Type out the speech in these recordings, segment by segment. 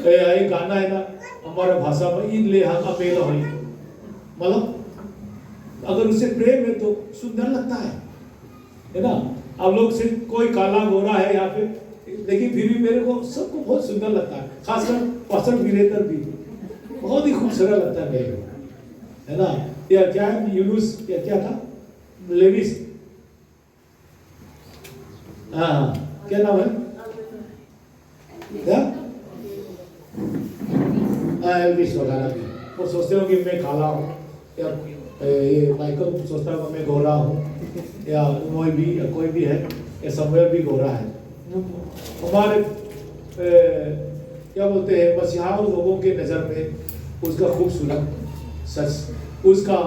एक गाना है ना हमारा भाषा में, इन ले हम अपेला हुई, मतलब अगर उसे प्रेम है तो सुंदर लगता है ना। आप लोग से कोई काला गोरा है यहाँ पे, लेकिन फिर भी मेरे को सबको बहुत सुंदर लगता है, खासकर पास्टर वीरेंद्र भी बहुत ही खूबसूरत लगता है मेरे को, है ना। या क्या है यूनुस, या क्या था लेविस, हाँ क्या नाम है क्या, एल्विस वगैरह भी, वो सोचते हो कि मैं काला हूँ, या ये माइकल सोचता है मैं गोरा हूँ, या मोई भी, या कोई भी है, या समवेयर भी गोरा है। हमारे क्या बोलते हैं मसीहा लोगों के नज़र में उसका खूबसूरत सच, उसका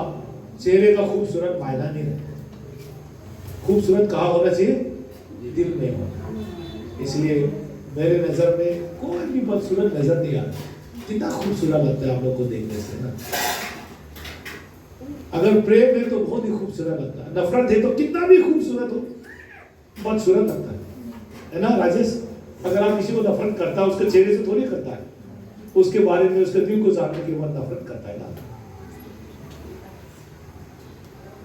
चेहरे का खूबसूरत मायना नहीं रहता। खूबसूरत कहाँ होना चाहिए, दिल में होना। इसलिए मेरे नज़र में कोई भी बदसूरत नजर नहीं आता, कितना खूबसूरत लगता है आप लोग को देखने से ना। अगर प्रेम है तो बहुत ही खूबसूरत लगता है, नफरत है तो कितना भी खूबसूरत हो बदसूरत लगता है ना राजेश। अगर आप किसी को नफरत करता है उसके चेहरे से थोड़ी करता है, उसके बारे में उसके दिल को जानने के बाद नफरत करता है ना।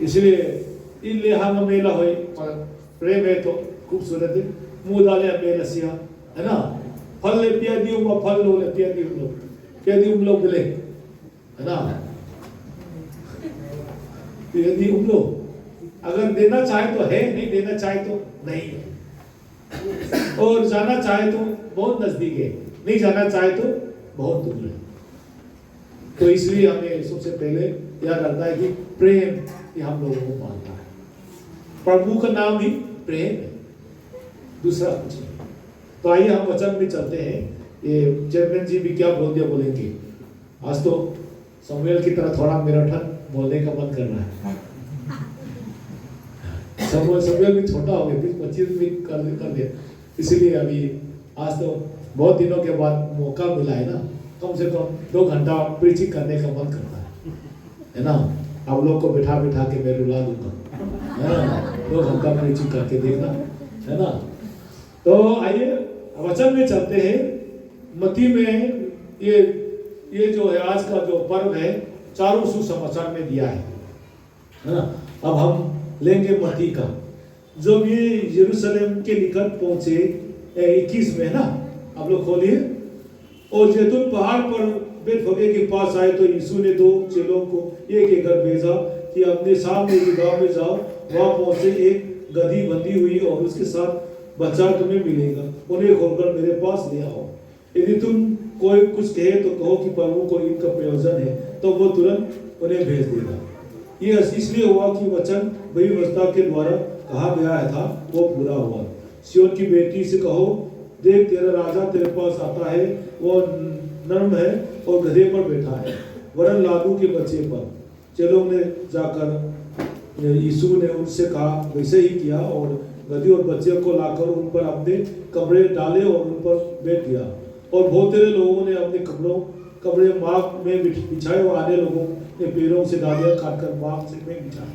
इसलिए इन लेहा मेला हो, प्रेम है तो खूबसूरत है, मुंह डाले मेलसिया, है ना। फल ले पिया दी उमा, फल लो ले पिया दी उम लोग मिले, है ना। पिया दी उम लोग, अगर देना चाहे तो है, नहीं देना चाहे तो नहीं है, और जाना चाहे तो बहुत नजदीक है, नहीं जाना चाहे तो बहुत दूर है। तो इसलिए हमें सबसे पहले याद रखना है कि प्रेम ये हम लोगों को मानना है, प्रभु का नाम ही प्रेम है, दूसरा कुछ नहीं। तो आइए हम वचन में चलते हैं। ये चेयरमैन जी भी क्या बोल दिया बोलेंगे, आज तो समूएल की तरह थोड़ा मेरा ठन बोलने का मन कर रहा है। समूएल भी छोटा हो गया, 20-25 भी कर दिया, इसलिए अभी आज तो बहुत दिनों के बाद मौका मिला है ना, कम से कम 2 घंटा प्रीचिंग करने का मन करता है ना। आप लोग को बिठा बिठा के मैं रुला दूंगा, है ना, 2 घंटा प्रीचिंग करके देखना, है ना। तो आइए वचन में चलते हैं। मत्ती में ये जो है आज का जो पर्व है चारों सुसमाचार में दिया है ना। अब हम लेंगे मत्ती का, जब ये यरूशलेम के निकट पहुंचे 21 में ना, आप लोग खोलिए। और जैतून पहाड़ पर बेतफगे के पास आए तो यीशु ने 2 चेलों को एक घर भेजा कि अपने सामने के गांव में जाओ, वहां पहुंचे एक गधी बंधी हुई और उसके साथ बच्चा तुम्हें मिलेगा, उन्हें खोलकर मेरे पास ले आओ। यदि तुम कोई कुछ कहे तो कहो कि प्रभु को इनका प्रयोजन है, तो वो तुरंत उन्हें भेज देगा। ये इसलिए हुआ कि वचन भविष्यवक्ता के द्वारा कहा गया था वो पूरा हुआ। सिय्योन की बेटी से कहो, देख तेरा राजा तेरे पास आता है, वो नर्म है और गधे पर बैठा है, वरन लादू के बच्चे पर। चेलों ने जाकर यीशु ने उनसे कहा वैसे ही किया, और गधी और बच्चे को लाकर उन पर अपने कपड़े डाले और उन पर बैठ गया। और बहुत सारे लोगों ने अपने कपड़े मार्ग में बिछाए और आने लोगों ने पैरों से डालियां काटकर मार्ग से में बिछाए।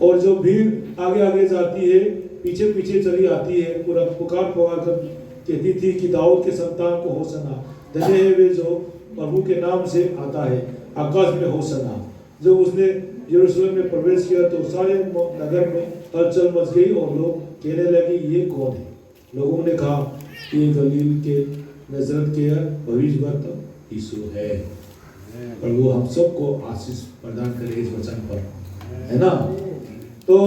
और जो भीड़ आगे आगे जाती है पीछे पीछे चली आती है, पूरा पुकार कर कहती थी कि दाऊद के संतान को होसना, धन्य है वे जो प्रभु के नाम से आता है, आकाश में होसना। जब उसने यरूशलेम में प्रवेश किया तो सारे नगर में हलचल मच गई और लोग कहने लगे ये कौन है। लोगों ने कहा ये गलील के नजरत के भविष्यवक्ता यीशु है। प्रभु हम सबको आशीष प्रदान करे इस वचन पर, है ना। तो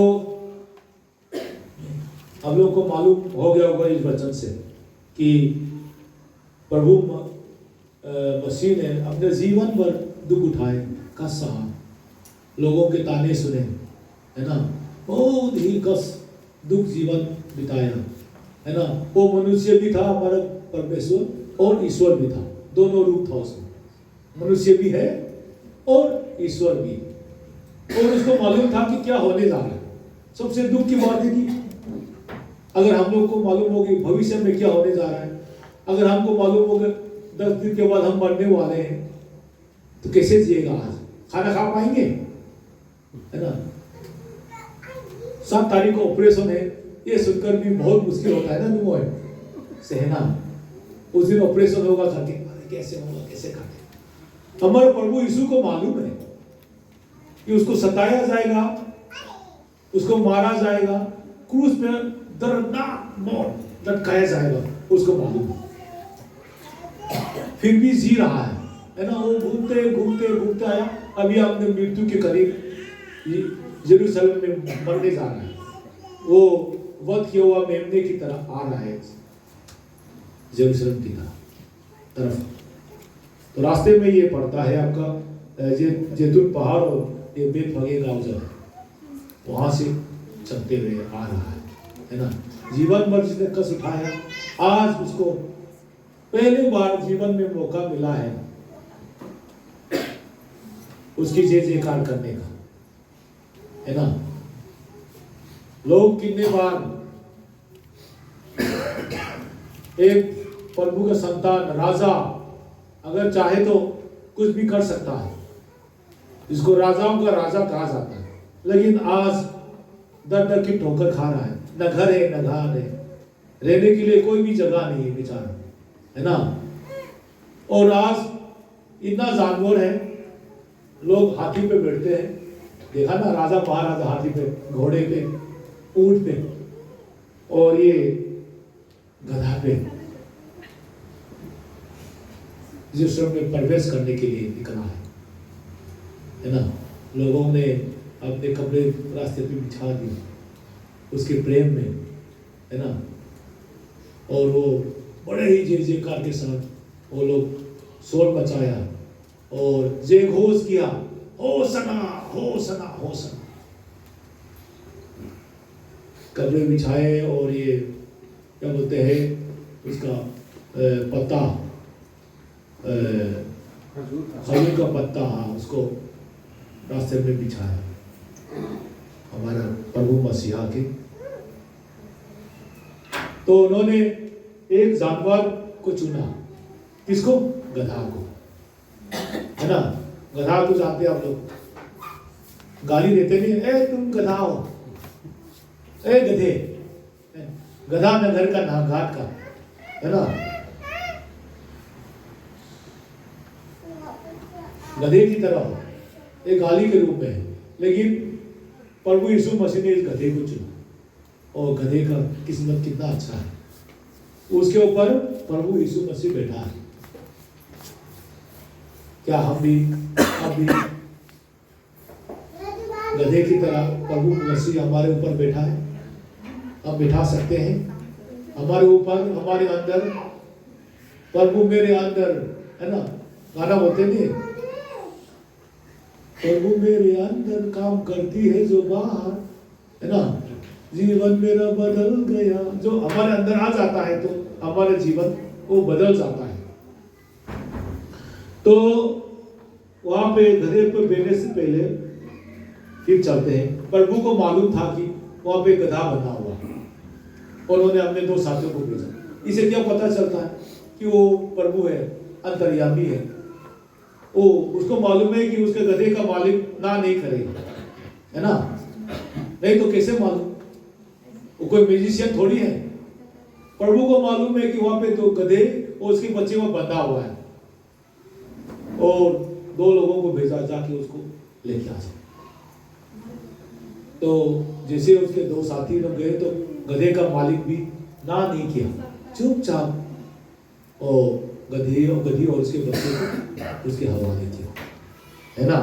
हम लोग को मालूम हो गया होगा इस वचन से कि प्रभु मसीह ने अपने जीवन भर दुख उठाए, कष्ट सहा, लोगों के ताने सुने, है ना, बहुत ही कष्ट दुख जीवन बिताया, है ना। वो मनुष्य भी था हमारा परमेश्वर और ईश्वर भी था, दोनों रूप था उसमें, मनुष्य भी है और ईश्वर भी। और उसको मालूम था कि क्या होने जा रहा है। सबसे दुख की बात है कि अगर हम लोग को मालूम हो कि भविष्य में क्या होने जा रहा है, अगर हमको मालूम हो कि 10 दिन के बाद हम मरने वाले हैं, तो कैसे जिएगा? आज खाना खा पाएंगे? है ना। 7 तारीख को ऑपरेशन है, ये सुनकर भी बहुत मुश्किल होता है ना, सहना। उस दिन ऑपरेशन होगा करके कैसे होगा, कैसे काटे। हमारे प्रभु यीशु को मालूम है कि उसको सताया जाएगा, उसको मारा जाएगा, क्रूस पे दर्दनाक मौत लटकाया जाएगा, उसको मालूम है। फिर भी जी रहा है ना। वो घूमते घूमते घूमते आया, अभी आपने मृत्यु के करीब यरूशलेम में मरने जा रहा है। वो वध किया हुआ मेमने की तरह आ रहा है यरूशलेम की तरफ। तो रास्ते में ये पड़ता है आपका जैतून पहाड़ और ये बेतफगे गांव जो है, वहां से चलते हुए आ रहा है ना। जीवन भर जिसने कष्ट उठाया, आज उसको पहली बार जीवन में मौका मिला है उसकी जय जयकार करने का, है ना। लोग कितने बार एक प्रभु का संतान राजा अगर चाहे तो कुछ भी कर सकता है, जिसको राजाओं का राजा कहा जाता है, लेकिन आज दर दर की ठोकर खा रहा है। न घर है, न घाट है, रहने के लिए कोई भी जगह नहीं है बेचारा, है ना। और आज इतना जानवर है, लोग हाथी पे बैठते हैं, देखा ना, राजा महाराजा हाथी पे, घोड़े पे, ऊंट पे, और ये गधा पे यरूशलेम में प्रवेश करने के लिए निकला है ना। लोगों ने अपने कपड़े रास्ते पे बिछा दिए उसके प्रेम में, है ना। और वो बड़े ही जय जयकार के साथ वो लोग शोर मचाया और जय घोष किया, होसना होसना होसना। कपड़े बिछाए और ये क्या बोलते हैं उसका पत्ता, खजूर का पत्ता, हाँ, उसको रास्ते में बिछाया हमारा प्रभु मसीहा के। तो उन्होंने एक जानवर को चुना, किसको? गधा को, है ना। गधा तो जानते हैं आप लोग, गाली देते नहीं, ए तुम गधा हो, ए गधे। गधा न घर का ना घाट का, है ना। गधे की तरह हो, एक गाली के रूप में है। लेकिन प्रभु यीशु मसीह ने इस गधे को चुना और गधे का किस्मत कितना अच्छा है, उसके ऊपर प्रभु यीशु मसीह बैठा है। क्या हम भी गधे की तरह प्रभु मसीह हमारे ऊपर बैठा है? हम बिठा सकते हैं हमारे ऊपर, हमारे अंदर। प्रभु मेरे अंदर, है ना, गाना बोलते नहीं, प्रभु मेरे अंदर काम करती है जो बाहर, है ना। जीवन मेरा बदल गया, जो हमारे अंदर आ जाता है तो हमारा जीवन वो बदल जाता है। तो वहां पे गधे पर बैठने से पहले फिर चलते हैं। प्रभु को मालूम था कि वहां पे गधा बना हुआ और उन्होंने अपने दो साथियों को भेजा। इसे क्या पता चलता है कि वो प्रभु है, अंतर्यामी है। वो उसको मालूम है कि उसके गधे का मालिक ना नहीं करेगा, है ना। नहीं तो कैसे मालूम? वो कोई म्यूजिशियन थोड़ी है। प्रभु को मालूम है कि वहां पे दो गधे और उसके बच्चे वहां बंधा हुआ है और दो लोगों को भेजा जाके उसको लेके आ जाए। तो जैसे उसके दो साथी लोग गए तो गधे का मालिक भी ना नहीं किया, चुपचाप और गधी और उसके बच्चे को उसके हवाले किया, है ना।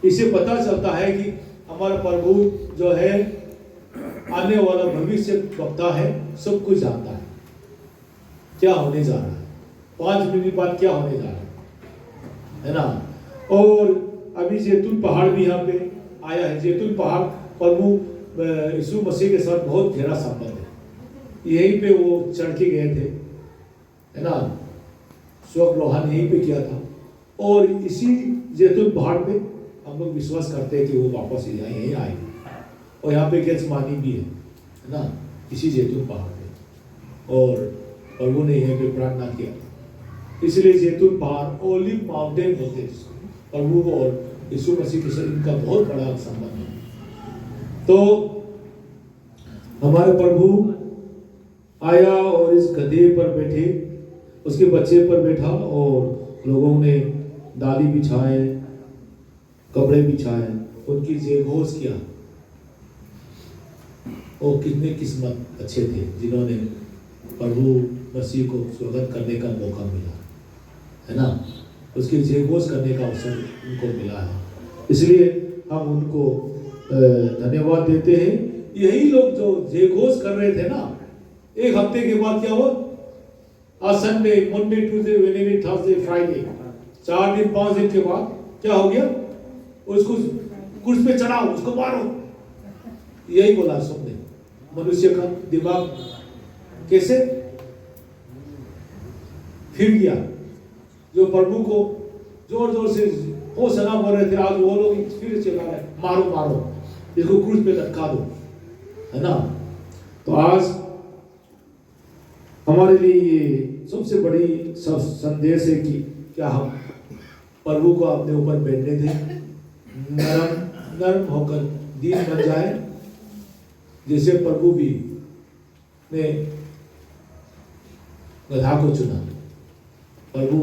इससे पता चलता है कि हमारा प्रभु जो है आने वाला भविष्य वक्ता है, सब कुछ जानता है क्या होने जा रहा है, 5 मिनट बाद क्या होने जा रहा है ना। और अभी जैतून पहाड़ भी यहाँ पे आया है। जैतून पहाड़ प्रभु यीशु मसीह के साथ बहुत गहरा संबंध है। यहीं पे वो चढ़ के गए थे, है ना। स्वर्गरोहण यहीं पे किया था और इसी जैतून पहाड़ पे हम लोग विश्वास करते हैं कि वो वापस यहीं आएंगे। और यहाँ पे गेत्सेमानी भी है ना, इसी जैतून पहाड़ पे। और प्रभु ने यहाँ पे प्रार्थना किया, इसलिए जैतून पहाड़ ओलिव माउंटेन बोलते हैं प्रभु को और यीशु मसीह के साथ इनका बहुत बड़ा संबंध है। तो हमारे प्रभु आया और इस गधे पर बैठे, उसके बच्चे पर बैठा और लोगों ने डाली बिछाए, कपड़े बिछाए, उनकी जेघोष किया। वो कितने किस्मत अच्छे थे जिन्होंने प्रभु मसीह को स्वागत करने का मौका मिला, है ना, उसकी जेघोष करने का अवसर उनको मिला है। इसलिए हम उनको धन्यवाद देते हैं। यही लोग जो जेघोष कर रहे थे ना, एक हफ्ते के बाद क्या हुआ? आज Sunday, Monday, Tuesday, Wednesday, Thursday, Friday, 4 दिन 5 दिन के बाद क्या हो गया? उसको कुर्सी पे चढ़ाओ, उसको मारो, यही बोला सबने। मनुष्य का दिमाग कैसे फिर गया। जो प्रभु को जोर जोर से होशाना बोल रहे थे, आज वो लोग फिर चिल्ला रहे, मारो मारो, इसको क्रूस पे लटका दो, है ना। तो आज हमारे लिए ये सबसे बड़ी संदेश है कि क्या हम प्रभु को अपने ऊपर बैठने दें, नरम होकर दीन बन जाए, जैसे प्रभु भी ने गधा को चुना। प्रभु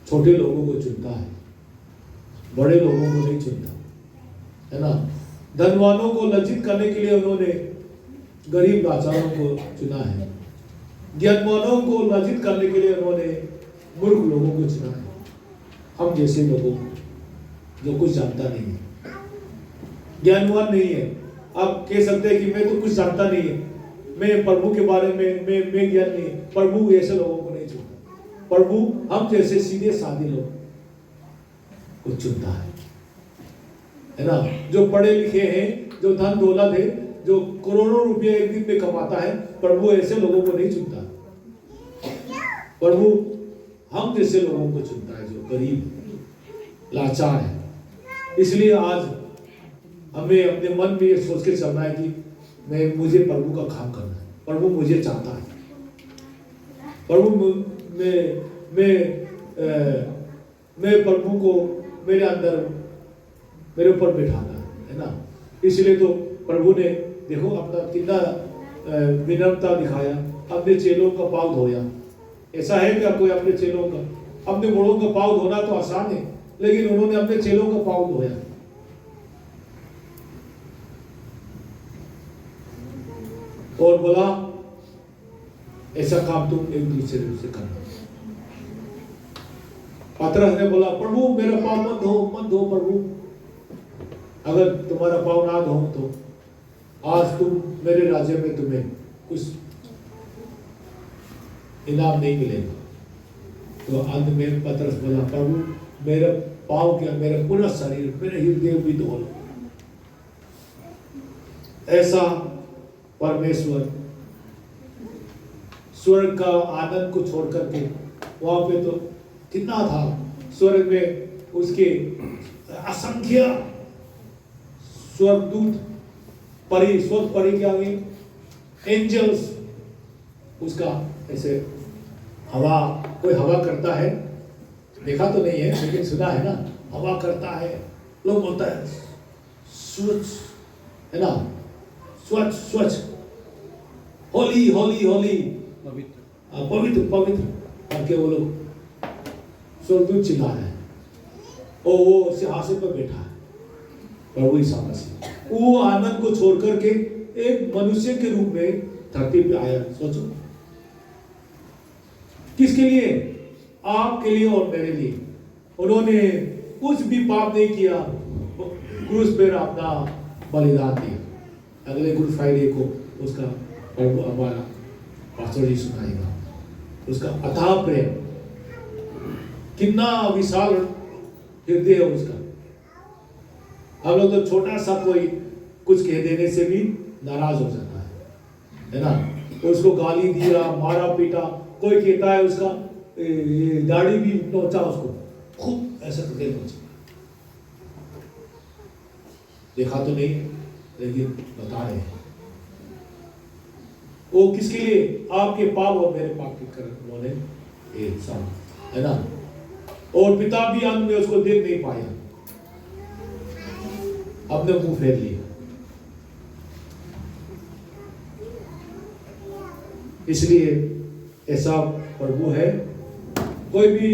छोटे लोगों को चुनता है, बड़े लोगों को नहीं चुनता, है ना। धनवानों को लज्जित करने के लिए उन्होंने गरीब लाचारों को चुना है। ज्ञानवानों को लज्जित करने के लिए उन्होंने मूर्ख लोगों को चुना है। हम जैसे लोगों जो कुछ जानता नहीं है, ज्ञानवान नहीं है, आप कह सकते हैं कि मैं तो कुछ जानता नहीं है, मैं प्रभु के बारे में मैं ज्ञान नहीं। प्रभु ऐसे लोगों को नहीं चुनता। प्रभु हम जैसे सीधे साधे लोग को चुनता है ना। जो पढ़े लिखे हैं, जो धन दौलत है, जो करोड़ों रुपए एक दिन में कमाता है, प्रभु ऐसे लोगों को नहीं चुनता। प्रभु हम जैसे लोगों को चुनता है, जो गरीब लाचार है। इसलिए आज हमें अपने मन में ये सोच के चलना है कि मुझे प्रभु का काम करना है, प्रभु मुझे चाहता है, प्रभु मैं प्रभु को मेरे अंदर मेरे ऊपर बैठाना है ना। इसलिए तो प्रभु ने देखो अपना कितना विनम्रता दिखाया, अपने चेलों का पाँव धोया। ऐसा है क्या कोई अपने चेलों का, अपने बड़ों का पाँव धोना तो आसान है, लेकिन उन्होंने अपने चेलों का पाँव धोया। और बोला ऐसा काम तुम एक दूसरे से करना। पतरस ने बोला, प्रभु मेरा पाँव मत धो प्रभु, अगर तुम्हारा पाँव ना धो तो आज तुम मेरे राज्य में तुम्हें कुछ इनाम नहीं मिलेगा। तो अंत में पतरस बोला, प्रभु मेरे पाँव क्या, मेरा पूरा शरीर, मेरे हृदय भी धो लो। ऐसा परमेश्वर स्वर्ग का आनंद को छोड़ करके, वहां पे तो कितना था स्वर्ग में, उसके असंख्य स्वर्गदूत, परी, स्वर्ग परी के आगे एंजल्स, उसका ऐसे हवा, कोई हवा करता है, देखा तो नहीं है लेकिन सुना है ना, हवा करता है, लोग बोलता है स्वच्छ, है ना, स्वच्छ स्वच्छ, होली होली होली, पवित्र पवित्र करके वो लोग स्वर्गदूत चिल्ला रहे हैं। और वो सिंहासन पर बैठा है प्रभु यीशु मसीह, वो आनंद को छोड़ करके एक मनुष्य के रूप में धरती पे आया। सोचो किसके लिए? आपके लिए और मेरे लिए। उन्होंने कुछ भी पाप नहीं किया, क्रूस पर अपना बलिदान दिया। अगले गुड फ्राइडे को उसका प्रभु हमारा पास्टर जी सुनाएगा, उसका अथाह प्रेम, कितना विशाल हृदय है उसका। हम लोग तो छोटा सा कोई कुछ कह देने से भी नाराज हो जाता है ना। तो उसको गाली दिया, मारा पीटा, कोई कहता है उसका दाढ़ी भी नोचा, उसको खूब ऐसा करके नोचा। देखा तो नहीं लेकिन बता रहे हैं। वो किसके लिए? आपके पाप और मेरे पाप के कारण उन्होंने एक साथ, है ना। और पिता भी अंत में उसको देख नहीं पाया, अपने मुंह फेर लिया। इसलिए ऐसा प्रभु है। कोई भी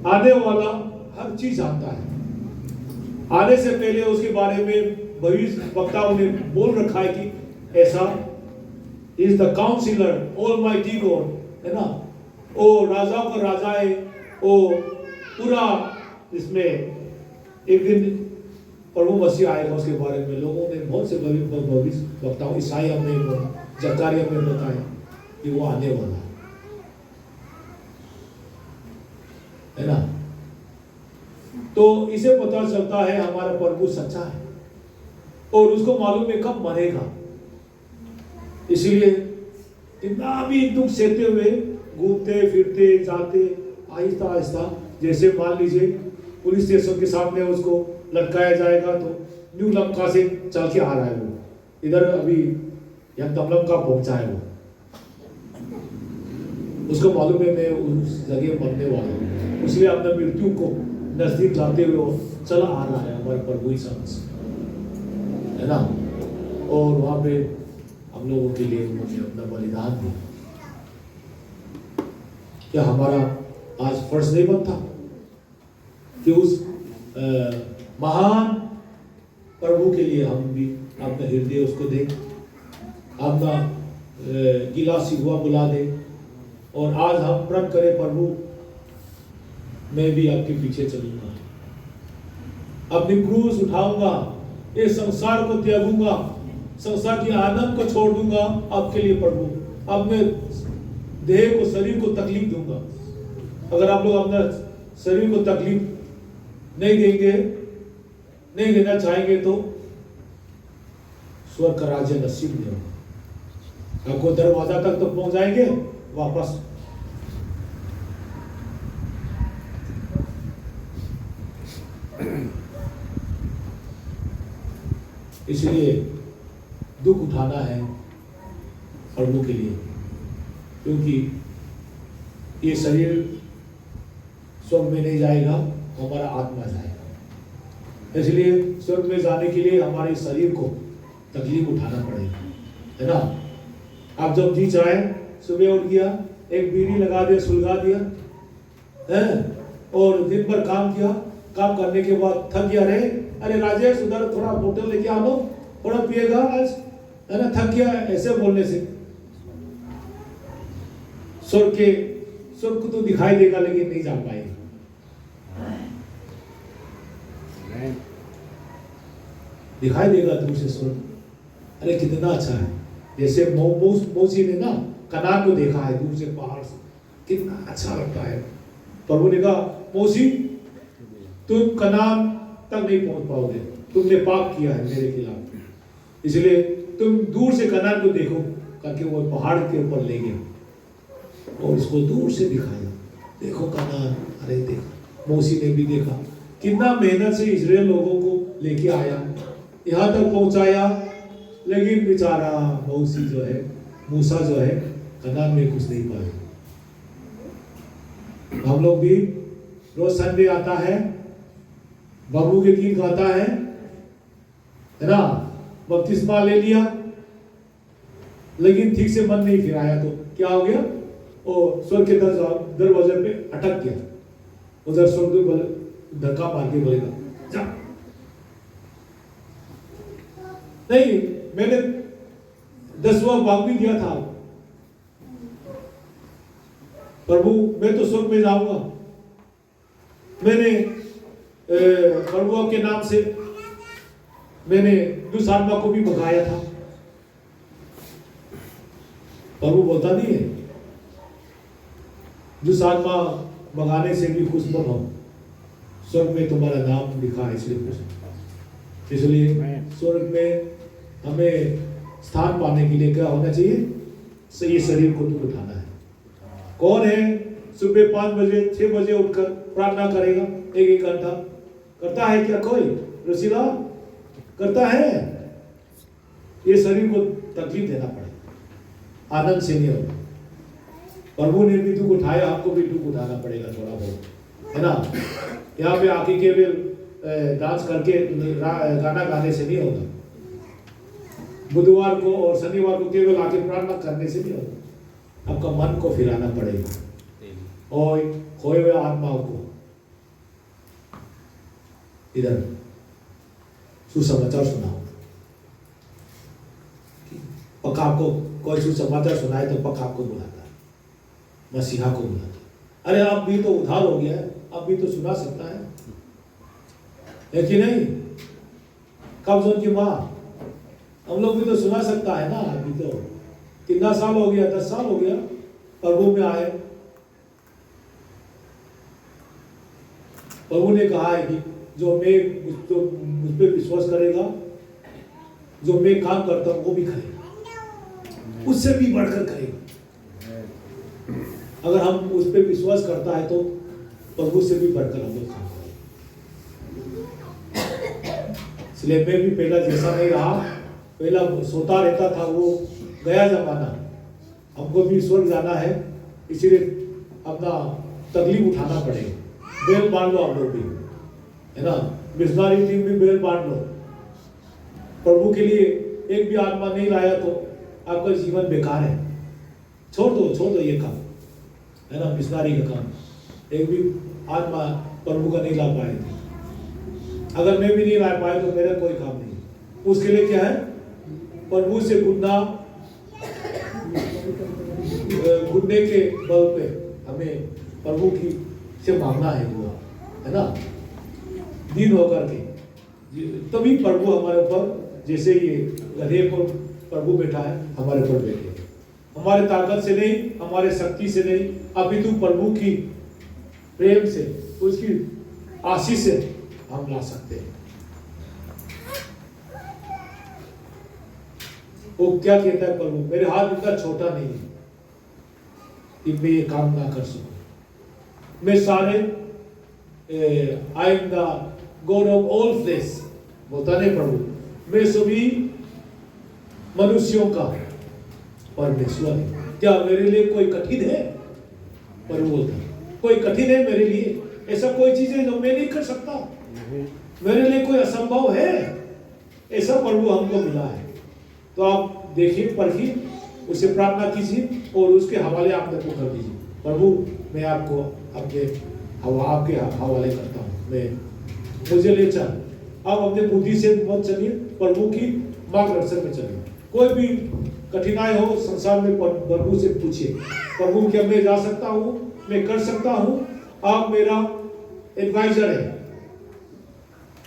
आने वाला हर चीज जानता है। आने से पहले उसके बारे में भविष्य वक्ताओं ने बोल रखा है कि ऐसा is the counsellor almighty God, है ना, वो राजाओं का राजा है, वो पूरा इसमें एक दिन प्रभु मसीह आएगा, उसके बारे में लोगों ने बहुत से भविष्य वक्ताओं ईसाइया में जकारिया में बताया कि वो आने वाला है ना। तो इसे पता चलता है हमारा प्रभु सच्चा है और उसको मालूम है कब मरेगा। इसलिए इतना भी दुख सहते हुए घूमते फिरते जाते आहिस्ता आहिस्ता, जैसे मान लीजिए पुलिस स्टेशन के सामने उसको लटकाया जाएगा तो न्यू लंका से चल के आ रहा है वो, इधर अभी यहाँ तमलंका पहुंचा है वो, उसको मालूम है मैं उस जगह मरने वाला हूँ, इसलिए अपने मृत्यु को नजदीक लाते हुए वो चला आ रहा है हमारे प्रभु यीशु मसीह, है ना। और वहां पे हम लोगों के लिए उन्होंने अपना बलिदान दिया। क्या हमारा आज फर्ज नहीं बनता कि उस महान प्रभु के लिए हम भी अपना हृदय उसको दें, अपना गिलासी हुआ बुला दें और आज हम प्रण करें, प्रभु मैं भी आपके पीछे चलूंगा, अपनी क्रूस उठाऊंगा, ये संसार को त्यागूंगा, संसार की आनंद को छोड़ दूंगा आपके लिए प्रभु, अपने देह को शरीर को तकलीफ दूंगा। अगर आप लोग अपना शरीर को तकलीफ नहीं देंगे, नहीं देना चाहेंगे तो स्वर्ग का राज्य नसीब नहीं होगा। आपको दरवाजा तक तो पहुंच जाएंगे वापस। इसलिए दुख उठाना है प्रभु के लिए, क्योंकि ये शरीर स्वर्ग में नहीं जाएगा, हमारा आत्मा जाएगा। इसलिए स्वर्ग में जाने के लिए हमारे शरीर को तकलीफ उठाना पड़ेगा, है ना। आप जब जी चाहे सुबह उठ गया, एक बीड़ी लगा दिया, सुलगा दिया है और दिन भर काम किया, काम करने के बाद थक गया, रहे अरे राजेश उधर थोड़ा बोतल लेके आ लो, थोड़ा पिएगा आज, है ना, थक गया, ऐसे बोलने से स्वर्ग को तो दिखाई देगा लेकिन नहीं जा पाएगा। दिखाई देगा तुमसे स्वर्ग, अरे कितना अच्छा है। जैसे मौसी ने ना कनान को देखा है दूर से, पहाड़ से, कितना अच्छा लगता है। प्रभु ने कहा मौसी तुम कनान तक नहीं पहुंच पाओगे, तुमने पाप किया है मेरे खिलाफ, इसलिए तुम दूर से कनान को देखो, करके वो पहाड़ के ऊपर ले गया और इसको दूर से दिखाया, देखो कनान। अरे देखा, मौसी ने भी देखा, कितना मेहनत से इजराइल लोगों को लेके आया, यहाँ तक पहुंचाया, लेकिन बेचारा मौसी जो है, मूसा जो है, कनान में कुछ नहीं पाया। हम लोग भी रोज संडे आता है, प्रभु के गीत गाता है ना, बपतिस्मा ले लिया, लेकिन ठीक से मन नहीं फिराया तो क्या हो गया, वो स्वर्ग के दरवाजे पे अटक गया, उधर स्वर्ग धक्का मार के बोलेगा जा। नहीं, मैंने 10वां भाग भी दिया था, प्रभु मैं तो स्वर्ग में जाऊंगा, मैंने प्रभु के नाम से मैंने दुष्आत्मा को भी भगाया था। प्रभु बोलता नहीं है दुष्आत्मा भगाने से भी खुश मत हो, स्वर्ग में तुम्हारा नाम लिखा है इसलिए खुश। इसलिए स्वर्ग में हमें स्थान पाने के लिए क्या होना चाहिए, सही शरीर को दुख उठाना है। कौन है सुबह 5 बजे 6 बजे उठकर प्रार्थना करेगा, एक घंटा करता है क्या कोई? रसीला करता है? ये शरीर को तकलीफ देना पड़ेगा, आनंद से नहीं होगा। प्रभु ने भी दुख उठाया, आपको भी दुख उठाना पड़ेगा थोड़ा बहुत, है ना। यहाँ पे आके केवल डांस करके गाना गाने से नहीं होगा, बुधवार को और शनिवार को केवल आके प्रार्थना करने से नहीं होगा, आपका मन को फिराना पड़ेगा और खोए हुए आत्माओं को इधर सुसमाचार सुनाओ। पक्का आपको कोई सुसमाचार सुनाए तो पक्का आपको बुलाता है, मसीहा को बुलाता है। अरे आप भी तो उद्धार हो गया है, आप भी तो सुना सकता है कि नहीं? कब्ज़ों की माँ, हम लोग भी तो सुना सकता है ना। अभी तो कितना साल हो गया, 10 साल हो गया प्रभु में आए। प्रभु ने कहा है कि जो मुझ पे विश्वास करेगा, जो मैं काम करता हूं वो भी करेगा, उससे भी बढ़कर करेगा। अगर हम उस पे विश्वास करता है तो प्रभु से भी बढ़कर हम लोग काम करेंगे। इसलिए मैं भी पहला जैसा नहीं रहा, पहला सोता रहता था, वो गया जमाना। हमको भी स्वर्ग जाना है, इसीलिए अपना तकलीफ उठाना पड़ेगा। बेल बांध लो आप लोग भी, है ना। मिशनरी टीम भी बेल बांध लो। प्रभु के लिए एक भी आत्मा नहीं लाया तो आपका जीवन बेकार है। छोड़ दो ये काम, है ना, मिशनरी का काम। एक भी आत्मा प्रभु का नहीं ला पाए थे। अगर मैं भी नहीं ला पाया तो मेरा कोई काम नहीं। उसके लिए क्या है, प्रभु से घुटने के बल पे हमें प्रभु की से मांगना है दुआ, है ना, दीन होकर के। तभी प्रभु हमारे ऊपर, जैसे ये गधे पर प्रभु बैठा है, हमारे ऊपर बैठे। हमारे ताकत से नहीं, हमारे शक्ति से नहीं, अपितु प्रभु की प्रेम से, उसकी आशीष से हम ला सकते हैं। वो क्या कहता है प्रभु, मेरे हाथ इतना छोटा नहीं है कि मैं ये काम ना कर सकूं। मैं सारे I am the God of all flesh, बोलता नहीं प्रभु, मैं सभी मनुष्यों का परमेश्वर है। क्या मेरे लिए कोई कठिन है? प्रभु बोलता है कोई कठिन है मेरे लिए? ऐसा कोई चीज है जो मैं नहीं कर सकता? मेरे लिए कोई असंभव है? ऐसा प्रभु हमको मिला है। तो आप देखिए, परखिए, उसे प्रार्थना कीजिए और उसके हवाले आप मेरे को कर दीजिए। प्रभु मैं आपको आपके हवाले करता हूँ, मुझे ले चल। आप अपने बुद्धि से मत चलिए, प्रभु की मार्गदर्शन में चलिए। कोई भी कठिनाई हो संसार में, प्रभु से पूछिए, प्रभु क्या मैं जा सकता हूँ, मैं कर सकता हूँ? आप मेरा एडवाइजर है,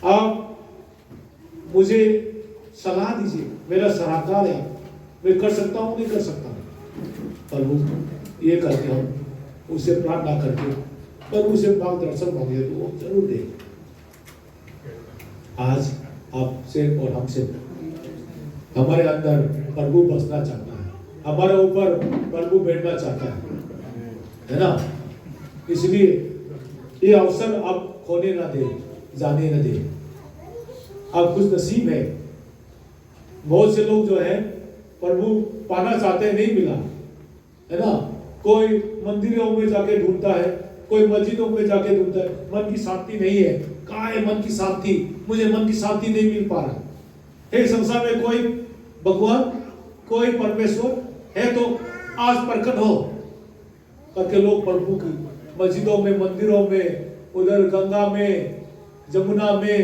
आप मुझे सलाह दीजिए, मेरा सलाहकार है। मैं कर सकता हूँ, नहीं कर सकता हूँ? प्रभु ये करके हम उसे प्रार्थना करके प्रभु से मार्गदर्शन मांगे तो वो जरूर देगा। आज आपसे और हमसे हमारे अंदर प्रभु बसना चाहता है, हमारे ऊपर प्रभु बैठना चाहता है ना। इसलिए ये अवसर आप खोने ना दे, जाने ना दे। आप खुश नसीब है। बहुत से लोग जो है प्रभु पाना चाहते हैं, नहीं मिला, है ना। कोई मंदिरों में जाके ढूंढता है, कोई मस्जिदों में जाके ढूंढता है, मन की शांति नहीं है। कहाँ है मन की शांति? मुझे मन की शांति नहीं मिल पा रहा। हे संसार में कोई भगवान, कोई परमेश्वर है तो आज प्रकट हो करके लोग प्रभु की मस्जिदों में, मंदिरों में, उधर गंगा में, जमुना में,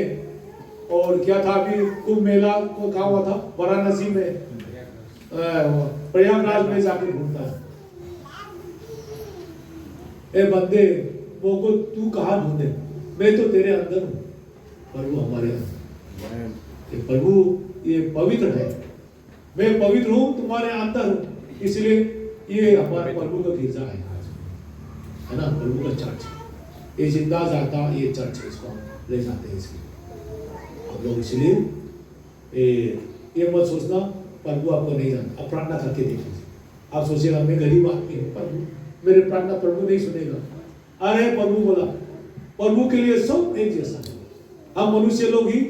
और क्या था अभी कुंभ मेला को कहा हुआ था वाराणसी में, प्रयागराज में जाके ढूंढता है। ए बंदे, वो को तू कहाँ ढूंढे? मैं तो तेरे अंदर हूँ। प्रभु हमारे अंदर, प्रभु ये पवित्र है, मैं पवित्र हूँ, तुम्हारे अंदर हूँ। इसलिए ये हमारे प्रभु का गिरजा है आज, है ना, प्रभु का चर्च। ये जिंदा जाता ये चर्च है, इसको हम ले जाते हैं। इसलिए आप लोग इसलिए ये मत सोचना प्रभु आपको नहीं जानता। आप प्रार्थना करके देखिए। आप सोचिएगा मैं गरीब आदमी हूँ, प्रभु मेरे प्रार्थना प्रभु नहीं सुनेगा। अरे प्रभु बोला, प्रभु के लिए सब एक जैसा है। हम मनुष्य लोग ही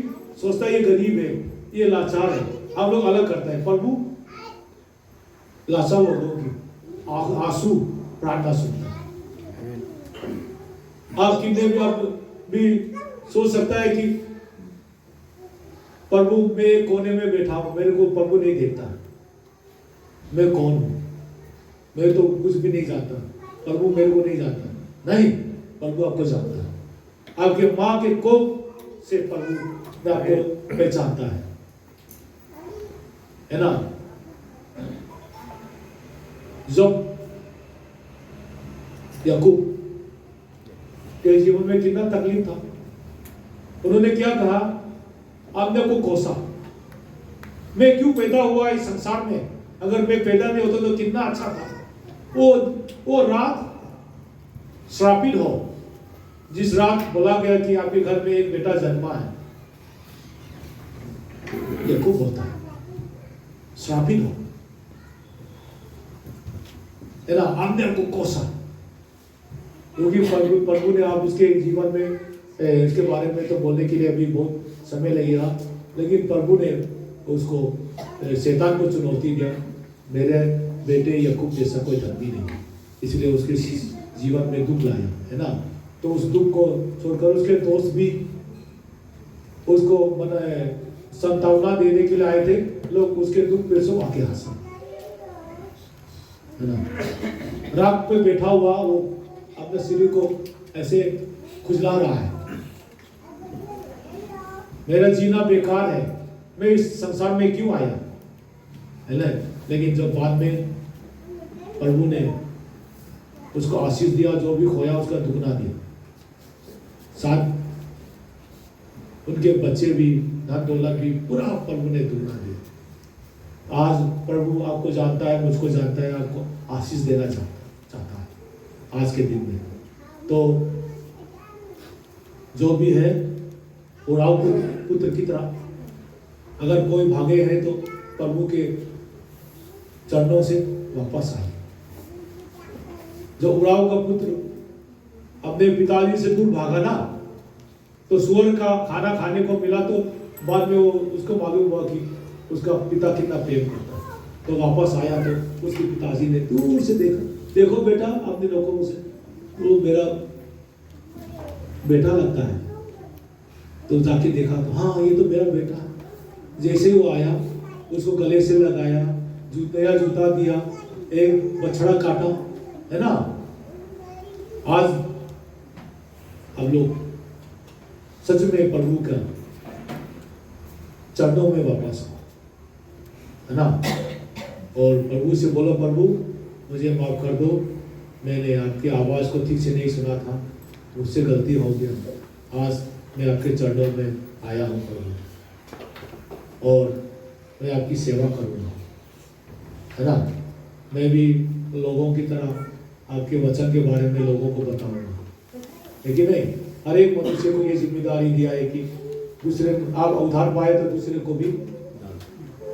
सोचता है ये गरीब है, ये लाचार है, हम लोग अलग करता है। प्रभु लाचार लोगों की आंसू प्रार्थना सुनता है। आप कितने भी सोच सकता है कि प्रभु मैं कोने में बैठा हूं, मेरे को प्रभु नहीं देखता, मैं कौन हूं, मैं तो कुछ भी नहीं जानता, प्रभु मेरे को नहीं जानता। नहीं, प्रभु आपको जानता है। आपके माँ के कोख से प्रभु में आपको पहचानता है ना। जब याकूब के जीवन में कितना तकलीफ था, उन्होंने क्या कहा, आपने को कोसा, मैं क्यों पैदा हुआ इस संसार में, अगर मैं पैदा नहीं होता तो कितना अच्छा था। वो रात श्रापित हो, जिस रात बोला गया कि आपके घर में एक बेटा जन्मा है, याकूब होता है श्रापित हो, है ना। आपने आपको कोसा, क्योंकि प्रभु ने आप उसके जीवन में इसके बारे में तो बोलने के लिए अभी बहुत समय लगेगा, लेकिन प्रभु ने उसको शैतान को चुनौती दिया, मेरे बेटे याकूब जैसा कोई धर्मी नहीं, इसलिए उसके जीवन में दुख लाया, है ना। तो उस दुख को छोड़कर उसके दोस्त भी उसको सांत्वना देने के लिए आए थे, लोग उसके दुख पे से आके हंसा, है ना। रात पे बैठा हुआ वो अपने शरीर को ऐसे खुजला रहा है, मेरा जीना बेकार है, मैं इस संसार में क्यों आया, है ना। लेकिन जब बाद में प्रभु ने उसको आशीष दिया, जो भी खोया उसका दुगना दिया, साथ उनके बच्चे भी, धन दौलत भी, पूरा प्रभु ने दुगना दिया। आज प्रभु आपको जानता है, मुझको जानता है, आपको आशीष देना चाहता है आज के दिन में। तो जो भी है उड़ाऊ पुत्र की तरह अगर कोई भागे है तो प्रभु के चरणों से वापस आए। जो उड़ाऊ का पुत्र अपने पिताजी से दूर भागा ना, तो सुअर का खाना खाने को मिला, तो बाद में वो उसको मालूम हुआ कि उसका पिता कितना प्रेम करता है, तो वापस आया तो उसके पिताजी ने दूर से देखा, देखो बेटा, अपने लोगों से वो मेरा बेटा लगता है, तो जाके देखा तो हाँ ये तो मेरा बेटा है। जैसे ही वो आया उसको गले से लगाया, नया जूता दिया, एक बछड़ा काटा, है ना। आज हम लोग सच में प्रभु का चरणों में वापस आओ, है ना, और प्रभु से बोलो, प्रभु मुझे माफ कर दो, मैंने आपकी आवाज़ को ठीक से नहीं सुना था, मुझसे गलती हो गया, आज मैं आपके चरणों में आया हूँ प्रभु, और मैं आपकी सेवा करूँगा, है ना। मैं भी लोगों की तरह आपके वचन के बारे में लोगों को बताऊँगा, लेकिन नहीं, हर एक मनुष्य को ये जिम्मेदारी दिया है कि दूसरे, आप उद्धार पाए तो दूसरे को भी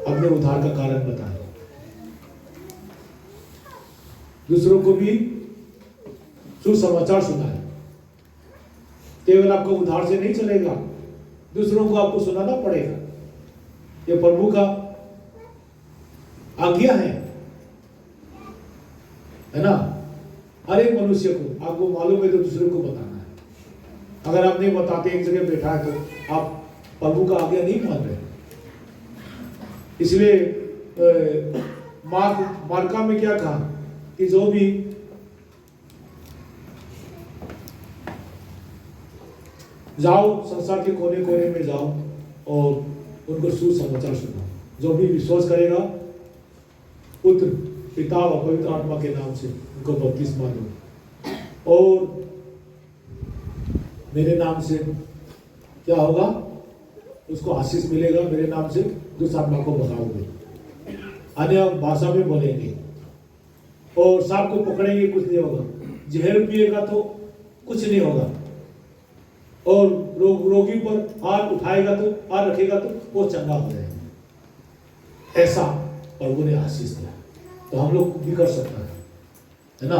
अपने उद्धार का कारण बताएं, दूसरों को भी सुसमाचार सुनाएं। केवल आपको उद्धार से नहीं चलेगा, दूसरों को आपको सुनाना पड़ेगा। ये प्रभु का आज्ञा है ना। हर एक मनुष्य को आपको मालूम है तो दूसरों को बताना है। अगर आप नहीं बताते, एक जगह बैठा है, तो आप प्रभु का आज्ञा नहीं मान रहे। इसलिए मार्का में क्या कहा कि जो भी जाओ, संसार के कोने कोने में जाओ और उनको सुसमाचार सुनाओ। जो भी विश्वास करेगा, पुत्र, पिता और पवित्र आत्मा के नाम से उनको बपतिस्मा दो, और मेरे नाम से क्या होगा, उसको आशीष मिलेगा। मेरे नाम से दुष्ट आत्मा को भगाओगे, अन्य भाषा में बोलेंगे, और सांप को पकड़ेंगे, कुछ नहीं होगा। जहर पिएगा तो कुछ नहीं होगा, और रोगी पर हाथ उठाएगा तो, हाथ रखेगा तो वो चंगा हो जाएगा। ऐसा प्रभु ने आशीष दिया, तो हम लोग भी कर सकते हैं, है ना।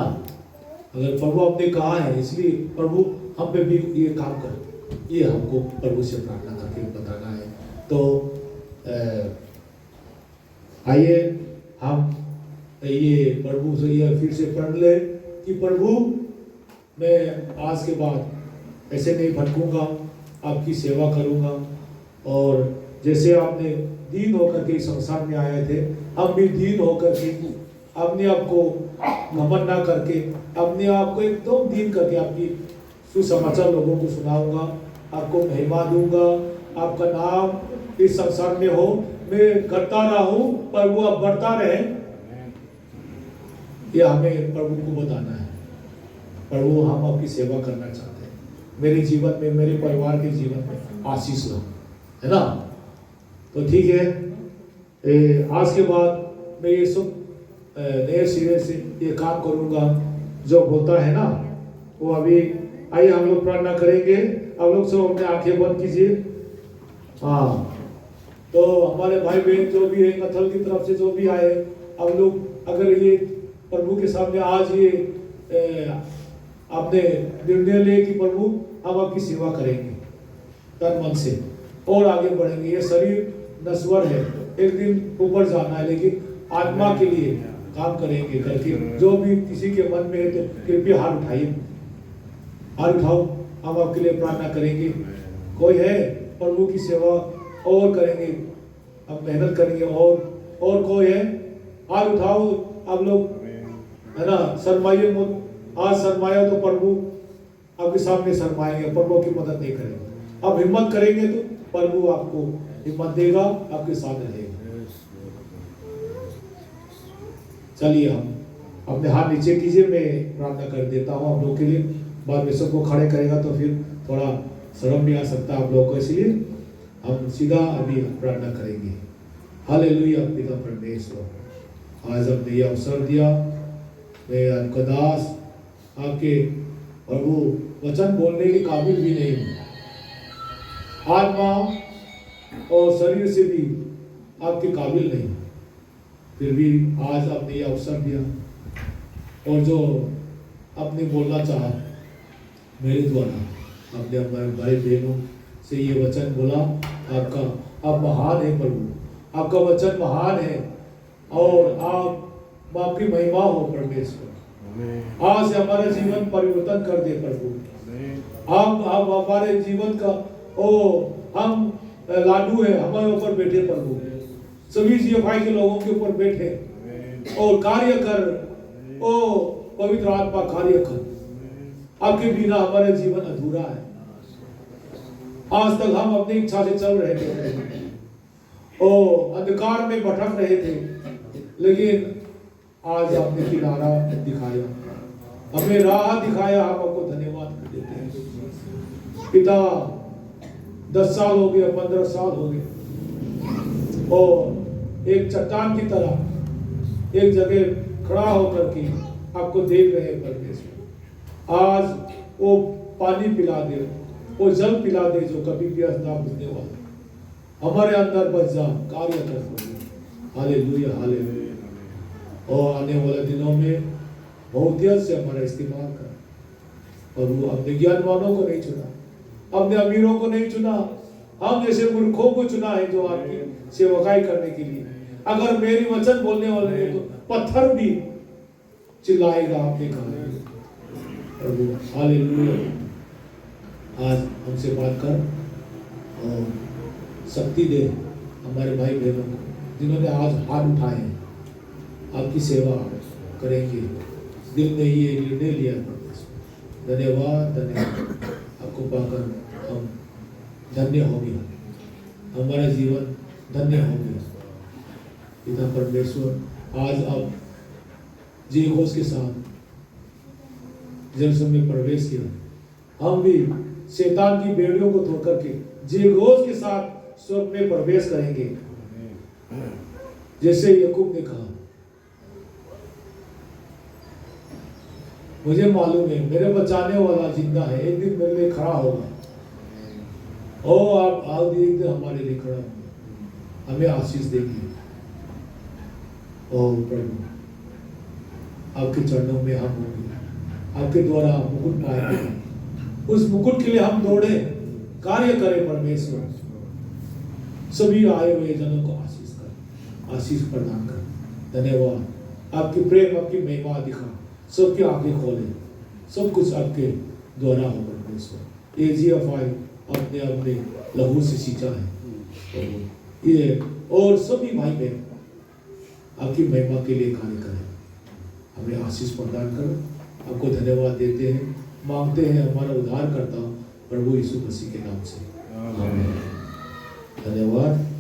अगर प्रभु आपने कहा है, इसलिए प्रभु हम पे भी ये काम कर, ये हमको प्रभु से प्रार्थना करके बताना है। तो आइए हम ये प्रभु से ये फिर से पढ़ ले कि प्रभु, मैं आज के बाद ऐसे नहीं भटकूंगा, आपकी सेवा करूंगा, और जैसे आपने दीन होकर के संसार में आए थे, हम भी दीन होकर के, अपने आप को घमंड ना करके, अपने आप को एकदम दीन करके आपकी सुसमाचार लोगों को सुनाऊंगा, आपको महिमा दूंगा, आपका नाम इस संसार में हो, मैं करता रहूं पर वो अब बढ़ता रहे, ये हमें प्रभु को बताना है। प्रभु हम आपकी सेवा करना चाहते हैं, मेरे जीवन में, मेरे परिवार के जीवन में आशीष हो, है ना। तो ठीक है, आज के बाद मैं ये सब नए सिरे से ये काम करूंगा जो होता है ना वो। अभी आइए हम लोग प्रार्थना करेंगे, आप लोग सब अपने आंखें बंद कीजिए। हाँ, तो हमारे भाई बहन जो भी है कथल की तरफ से जो भी आए, आप लोग अगर ये प्रभु के सामने आज ये आपने निर्णय ले कि प्रभु हम आपकी सेवा करेंगे तन मन से और आगे बढ़ेंगे। ये शरीर नश्वर है, एक दिन ऊपर जाना है, लेकिन आत्मा के लिए काम करेंगे करके जो भी किसी के मन में है तो कृपया हाथ उठाइए, हाथ उठाओ, हम आपके लिए प्रार्थना करेंगे। कोई है प्रभु की सेवा और करेंगे, हम मेहनत करेंगे, और कोई है हाथ उठाओ आप लोग, है ना। शर्माइए मत, आज शर्माया तो प्रभु आपके सामने शर्माएंगे, प्रभु की मदद नहीं करेंगे। आप हिम्मत करेंगे तो प्रभु आपको हिम्मत देगा, आपके साथ रहेगा। चलिए हम अपने हाथ नीचे कीजिए, मैं प्रार्थना कर देता हूँ आप लोग के लिए। बाद में सबको खड़े करेगा तो फिर थोड़ा शर्म भी आ सकता है आप लोग को, इसलिए हम सीधा अभी प्रार्थना करेंगे। हालेलुया। पिता परमेश्वर, आज आपने ये अवसर दिया, मैं आपका दास आपके प्रभु वचन बोलने के काबिल भी नहीं हूँ, आत्मा और शरीर से भी आपके काबिल नहीं, फिर भी आज आपने ये अवसर दिया और जो आपने बोलना चाहा मेरे द्वारा, आपने हमारे भाई बहनों से ये वचन बोला। आप महान है प्रभु, आपका वचन महान है और आपकी महिमा हो परमेश्वर। आज से हमारा जीवन परिवर्तन कर दे प्रभु। आप हमारे जीवन का हम लाडू है, हमारे ऊपर बैठे प्रभु, सभी जीएफआई के लोगों के ऊपर बैठे और कार्य कर, पवित्र आत्मा कार्य कर। आपके बिना हमारा जीवन अधूरा है। आज तक हम अपनी इच्छा से चल रहे थे, अंधकार में भटक रहे थे, लेकिन आज आपने किनारा दिखाया, हमें राह दिखाया, हम आपको धन्यवाद देते हैं पिता। 10 साल हो गए, 15 साल हो गए, और एक चट्टान की तरह एक जगह खड़ा होकर के आपको देख रहे हैं परमेश्वर। आज वो पानी पिला दे, वो जल पिला दे जो कभी प्यास ना बुझने वाला, हमारे अंदर बच जा, कार्य कर। Hallelujah, hallelujah. और आने वाले दिनों में बहुतियत से हमारा इस्तेमाल कर प्रभु। अपने ज्ञानवानों को नहीं चुना, अपने अमीरों को नहीं चुना, हम जैसे मूर्खों को चुना है जो आपकी सेवकाई करने के लिए। अगर मेरी वचन बोलने वाले हैं तो पत्थर भी चिल्लाएगा, आपने कहा प्रभु। हालेलुया। आज हमसे बात कर और शक्ति दे हमारे भाई बहनों को जिन्होंने आज हाथ उठाए हैं, आपकी सेवा करेंगे, दिल में ये निर्णय लिया। धन्यवाद, धन्यवाद। आपको पाकर हम धन्य हो गया, हमारा जीवन धन्य हो गया पिता परमेश्वर। आज आप जय घोष के साथ जलसम में प्रवेश किया, हम भी शैतान की बेड़ियों को तोड़ करके जय घोष के साथ स्वर्ग में प्रवेश करेंगे। जैसे याकूब ने कहा, मुझे मालूम है मेरे बचाने वाला जिंदा है, एक दिन मेरे लिए खड़ा होगा। आप आज एक दिन हमारे लिए खड़ा होगा, हमें आशीष देंगे। ओ प्रभु, आपके चरणों में हम होंगे, आपके द्वारा मुकुट पाएंगे, उस मुकुट के लिए हम दौड़े, कार्य करें परमेश्वर। सभी आए हुए जनों को आशीष कर, आशीष प्रदान कर। धन्यवाद। आपकी प्रेम, आपकी महिमा दिखा, सबकी आंखें खोले, सब कुछ आपके द्वारा हो परमेश्वर। एजीएफआई अपने अपने लहू से सींचा है ये, और सभी भाई बहन आपकी महिमा के लिए कार्य करें, हमें आशीष प्रदान करें। आपको धन्यवाद देते हैं, मांगते हैं हमारा उद्धार करता प्रभु यीशु मसीह के नाम से। धन्यवाद।